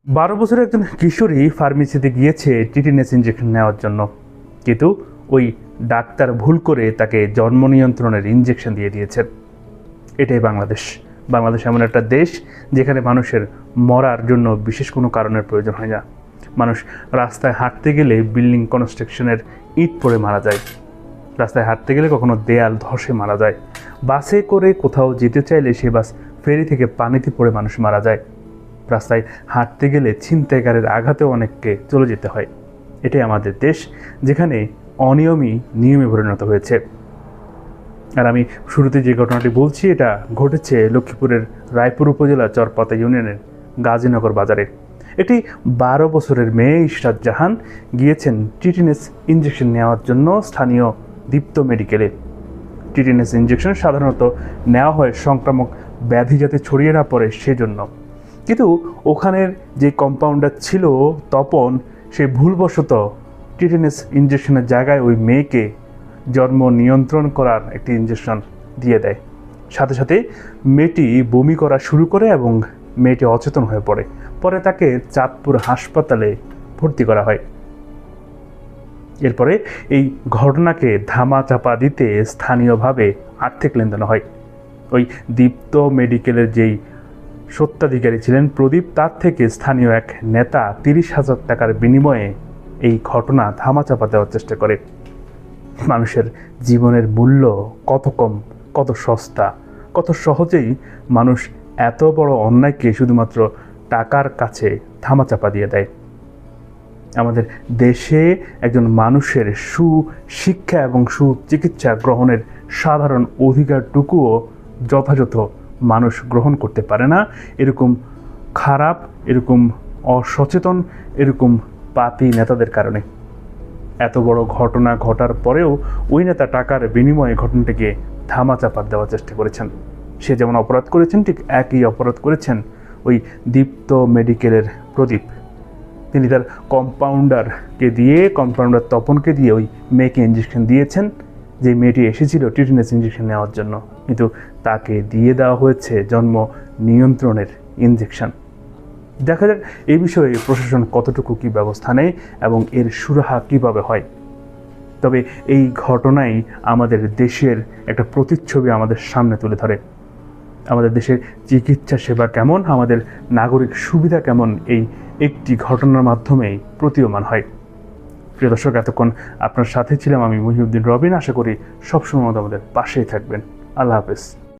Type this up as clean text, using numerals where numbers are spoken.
12 বছরের একজন কিশোরী ফার্মেসিতে গিয়েছে টিটিনেস ইঞ্জেকশন নেওয়ার জন্য, কিন্তু ওই ডাক্তার ভুল করে তাকে জন্ম নিয়ন্ত্রণের ইঞ্জেকশন দিয়ে দিয়েছেন। এটাই বাংলাদেশ। বাংলাদেশ এমন একটা দেশ যেখানে মানুষের মরার জন্য বিশেষ কোনো কারণের প্রয়োজন হয় না। মানুষ রাস্তায় হাঁটতে গেলে বিল্ডিং কনস্ট্রাকশনের ইট পড়ে মারা যায়, রাস্তায় হাঁটতে গেলে কখনো দেয়াল ধসে মারা যায়, বাসে করে কোথাও যেতে চাইলে সে বাস ফেরি থেকে পানিতে পড়ে মানুষ মারা যায়, রাস্তায় হাঁটতে গেলে ছিনতাইকারের আঘাতেও অনেককে চলে যেতে হয়। এটাই আমাদের দেশ, যেখানে অনিয়মই নিয়মে পরিণত হয়েছে। আর আমি শুরুতে যে ঘটনাটি বলছি, এটা ঘটেছে লক্ষ্মীপুরের রায়পুর উপজেলা চরপাতা ইউনিয়নের গাজীনগর বাজারে। একটি 12 বছরের মেয়ে ইশরাত জাহান গিয়েছেন টিটিনেস ইঞ্জেকশন নেওয়ার জন্য স্থানীয় দীপ্ত মেডিকেলে। টিটিনেস ইঞ্জেকশন সাধারণত নেওয়া হয় সংক্রামক ব্যাধি যাতে ছড়িয়ে না পড়ে সেজন্য, কিন্তু ওখানের যে কম্পাউন্ডার ছিল তপন, সে ভুলবশত টিটেনাস ইঞ্জেকশনের জায়গায় ওই মেয়েকে জন্ম নিয়ন্ত্রণ করার একটি ইঞ্জেকশন দিয়ে দেয়। সাথে সাথে মেয়েটি বমি করা শুরু করে এবং মেয়েটি অচেতন হয়ে পড়ে। পরে তাকে চাঁদপুর হাসপাতালে ভর্তি করা হয়। এরপরে এই ঘটনাকে ধামাচাপা দিতে স্থানীয়ভাবে আর্থিক লেনদেন হয়। ওই দীপ্ত মেডিকেলের যেই স্বত্বাধিকারী ছিলেন প্রদীপ, তার থেকে স্থানীয় এক নেতা 30,000 টাকার বিনিময়ে এই ঘটনা ধামাচাপা দেওয়ার চেষ্টা করে। মানুষের জীবনের মূল্য কত কম, কত সস্তা, কত সহজেই মানুষ এত বড় অন্যায়কে শুধুমাত্র টাকার কাছে ধামাচাপা দিয়ে দেয়। আমাদের দেশে একজন মানুষের সুশিক্ষা এবং সুচিকিৎসা গ্রহণের সাধারণ অধিকারটুকুও যথাযথ মানুষ গ্রহণ করতে পারে না। এরকম খারাপ, এরকম অসচেতন, এরকম পাপী নেতাদের কারণে। এত বড় ঘটনা ঘটার পরেও ওই নেতা টাকার বিনিময়ে ঘটনাটিকে ধামাচাপা দেওয়ার চেষ্টা করেছেন। সে যেমন অপরাধ করেছেন, ঠিক একই অপরাধ করেছেন ওই দীপ্ত মেডিকেলের প্রদীপ। তিনি তার কম্পাউন্ডার তপনকে দিয়ে ওই মেয়েকে ইঞ্জেকশন দিয়েছেন, যে মেয়েটি এসেছিল টিটেনাস ইঞ্জেকশন নেওয়ার জন্য, কিন্তু তাকে দিয়ে দেওয়া হয়েছে জন্ম নিয়ন্ত্রণের ইঞ্জেকশন। দেখা যাক এই বিষয়ে প্রশাসন কতটুকু কী ব্যবস্থা নেয় এবং এর সুরাহা কীভাবে হয়। তবে এই ঘটনাই আমাদের দেশের একটা প্রতিচ্ছবি আমাদের সামনে তুলে ধরে। আমাদের দেশের চিকিৎসা সেবা কেমন, আমাদের নাগরিক সুবিধা কেমন, এই একটি ঘটনার মাধ্যমেই প্রতীয়মান হয়। প্রিয় দর্শক, এতক্ষণ আপনার সাথে ছিলাম আমি মহিউদ্দিন রবিন। আশা করি সবসময় আমাদের পাশেই থাকবেন। আল্লাহ হাফেজ।